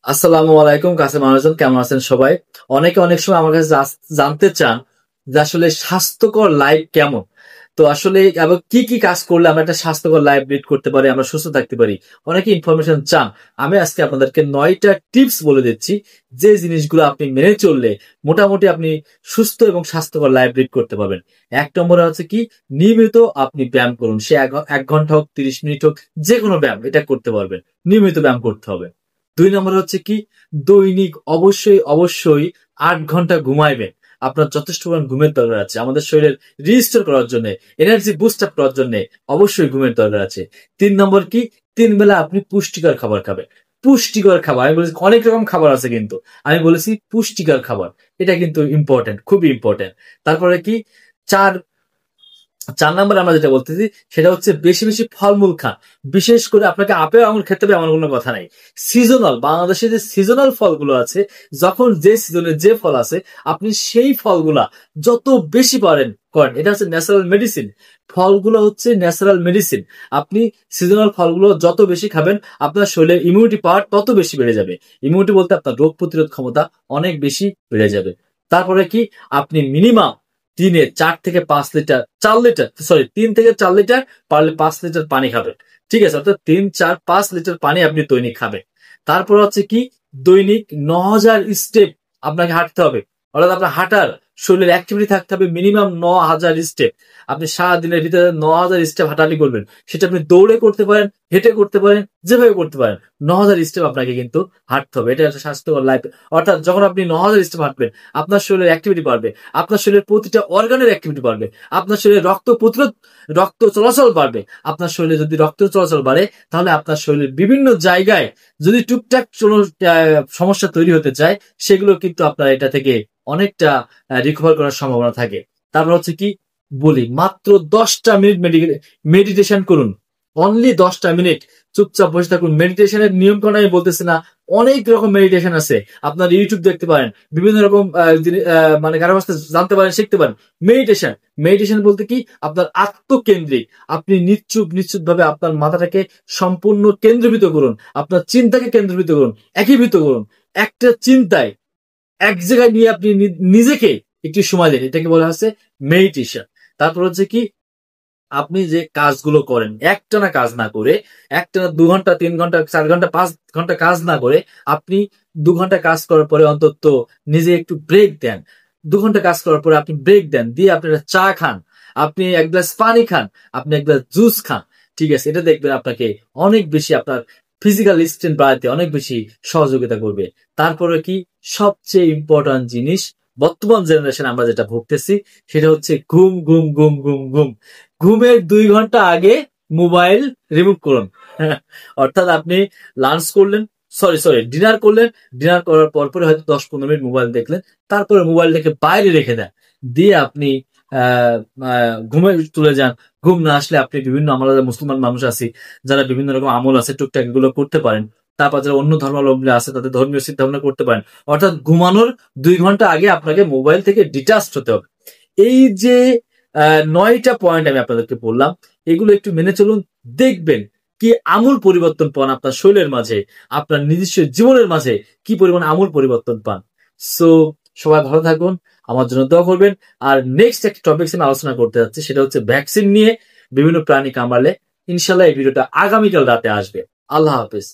আসসালামু আলাইকুম কাছে মানুষজন, কেমন আছেন সবাই? অনেকে অনেক সময় আমার কাছে জানতে চান যে আসলে স্বাস্থ্যকর লাইফ কেমন। তো আসলে এবং কি কি কাজ করলে আমরা একটা স্বাস্থ্যকর লাইফ লিড করতে পারি, আমরা সুস্থ থাকতে পারি, অনেকে ইনফরমেশন চান। আমি আজকে আপনাদেরকে 9টা টিপস বলে দিচ্ছি, যে জিনিসগুলো আপনি মেনে চললে মোটামুটি আপনি সুস্থ এবং স্বাস্থ্যকর লাইফ লিড করতে পারবেন। এক নম্বরে হচ্ছে কি, নিয়মিত আপনি ব্যায়াম করুন। সে 1 ঘন্টা হোক, 30 মিনিট হোক, যে কোনো ব্যায়াম এটা করতে পারবেন। নিয়মিত ব্যায়াম করতে হবে। 2 নম্বর হচ্ছে কি, দৈনিক অবশ্যই অবশ্যই 8 ঘন্টা ঘুমাইবেন। আপনার যথেষ্ট পরিমাণ ঘুমের দরকার আছে আমাদের শরীরের রিস্টোর করার জন্য, এনার্জি বুস্ট আপ করার জন্য অবশ্যই ঘুমের দরকার আছে। 3 নম্বর কি, 3 বেলা আপনি পুষ্টিকর খাবার খাবেন। পুষ্টিকর খাবার আমি বলেছি, অনেক রকম খাবার আছে কিন্তু আমি বলেছি পুষ্টিকর খাবার, এটা কিন্তু ইম্পর্টেন্ট, খুবই ইম্পর্টেন্ট। তারপরে কি, চার 4 নম্বরে আমরা যেটা বলতেছি সেটা হচ্ছে বেশি বেশি ফলমূল খান। বিশেষ করে আপনাকে আপেল আঙুর খেতে হবে এমন কোনো কথা নাই। সিজনাল, বাংলাদেশে যে সিজনাল ফলগুলো আছে, যখন যে সিজনে যে ফল আছে, আপনি সেই ফলগুলা যত বেশি পারেন করেন। এটা হচ্ছে ন্যাচারাল মেডিসিন। ফলগুলো হচ্ছে ন্যাচারাল মেডিসিন। আপনি সিজনাল ফলগুলো যত বেশি খাবেন, আপনার শরীরের ইমিউনিটি পাওয়ার তত বেশি বেড়ে যাবে। ইমিউনিটি বলতে আপনার রোগ প্রতিরোধ ক্ষমতা অনেক বেশি বেড়ে যাবে। তারপরে কি, আপনি মিনিমাম দিনে 4 থেকে 5 লিটার, 4 লিটার, সরি 3 থেকে 4 লিটার, পারলে 5 লিটার পানি খাবেন। ঠিক আছে, অর্থাৎ 3, 4, 5 লিটার পানি আপনি দৈনিক খাবেন। তারপর হচ্ছে কি, দৈনিক 9,000 স্টেপ আপনাকে হাঁটতে হবে। অর্থাৎ আপনার হাঁটার শরীরের অ্যাক্টিভিটি থাকতে হবে মিনিমাম 9,000 স্টেপ। আপনি সারাদিনের ভিতরে 9,000 স্টেপ হাঁটাহাঁটি করবেন। সেটা আপনি দৌড়ে করতে পারেন, হেঁটে করতে পারেন, যেভাবে করতে পারেন। 9,000 স্টেপ আপনাকে কিন্তু হাঁটতে হবে। এটা একটা স্বাস্থ্যকর লাইফ। অর্থাৎ যখন আপনি 9,000 স্টেপ হাঁটবেন, আপনার শরীরের অ্যাক্টিভিটি বাড়বে, আপনার শরীরের প্রতিটা অর্গানের অ্যাক্টিভিটি বাড়বে, আপনার শরীরে রক্ত প্রতিরোধ, রক্ত চলাচল বাড়বে। আপনার শরীরে যদি রক্ত চলাচল বাড়ে, তাহলে আপনার শরীরের বিভিন্ন জায়গায় যদি টুকটাক কোনো সমস্যা তৈরি হতে চায়, সেগুলো কিন্তু আপনার এটা থেকে অনেকটা রিকভার করার সম্ভাবনা থাকে। তারপর হচ্ছে কি, বলি মাত্র 10টা মিনিট মেডিটেশন করুন। অনলি 10টা মিনিট চুপচাপ বসে থাকুন। মেডিটেশনের নিয়ম কানুন আমি বলতেছি না, অনেক রকম মেডিটেশন আছে। আপনার ইউটিউব দেখতে পারেন, বিভিন্ন রকম মানে কারো কাছ থেকে জানতে পারেন, শিখতে পারেন। মেডিটেশন, মেডিটেশন বলতে কি, আপনার আত্মকেন্দ্রিক। আপনি নিশ্চুপ ভাবে আপনার মাথাটাকে সম্পূর্ণ কেন্দ্রীভূত করুন, আপনার চিন্তাকে কেন্দ্রীভূত করুন, একীভূত করুন। একটা চিন্তায় এক জায়গায় নিয়ে আপনি নিজেকে একটু সময় দেন, এটাকে বলা হচ্ছে মেডিটেশন। তারপর হচ্ছে কি, আপনি যে কাজগুলো করেন একটানা কাজ না করে, একটানা 2 ঘন্টা, 3 ঘন্টা, 4 ঘন্টা, 5 ঘন্টা কাজ না করে, আপনি 2 ঘন্টা কাজ করার পরে অন্তত নিজে একটু ব্রেক দেন। 2 ঘন্টা কাজ করার পরে আপনি ব্রেক দেন, দিয়ে আপনি একটা চা খান, আপনি 1 গ্লাস পানি খান, আপনি 1 গ্লাস জুস খান। ঠিক আছে, এটা দেখবেন আপনাকে অনেক বেশি আপনার ফিজিক্যাল স্ট্রেংথ বাড়াতে অনেক বেশি সহযোগিতা করবে। তারপরে কি, সবচেয়ে ইম্পর্টেন্ট জিনিস, বর্তমান জেনারেশন আমরা যেটা ভুগতেছি, সেটা হচ্ছে ঘুম ঘুম ঘুম ঘুম ঘুম। ঘুমের 2 ঘন্টা আগে মোবাইল রিমুভ করুন। অর্থাৎ আপনি লাঞ্চ করলেন, সরি ডিনার করলেন, ডিনার করার পর পরে হয়তো 10-15 মিনিট মোবাইল দেখলেন, তারপরে মোবাইলটাকে বাইরে রেখে দেন, দিয়ে আপনি ঘুমে চলে যান। ঘুম না আসলে আপনি বিভিন্ন, আমরা যারা মুসলমান মানুষ আছি, যারা বিভিন্ন রকম আমল আছে টুকটাক, এগুলো করতে পারেন। তারপর যারা অন্য ধর্মাবলম্বী আছে, তাদের ধর্মীয় চিন্তা ভাবনা করতে পারেন। অর্থাৎ ঘুমানোর 2 ঘন্টা আগে আপনাকে মোবাইল থেকে ডিটাচড হতে হবে। এই যে 9টা পয়েন্ট আমি আপনাদেরকে বললাম, এগুলো একটু মেনে চলুন, দেখবেন কি আমূল পরিবর্তন পান আপনার শরীরের মাঝে, আপনার নিজস্ব জীবনের মাঝে কি পরিমাণ আমূল পরিবর্তন পান। সো সবাই ভালো থাকুন, আমার জন্য দোয়া করবেন। আর নেক্সট একটা টপিক আমি আলোচনা করতে যাচ্ছি, সেটা হচ্ছে ভ্যাকসিন নিয়ে। বিভিন্ন প্রাণী কামড়ালে, ইনশাল্লাহ এই ভিডিওটা আগামীকাল রাতে আসবে। আল্লাহ হাফেজ।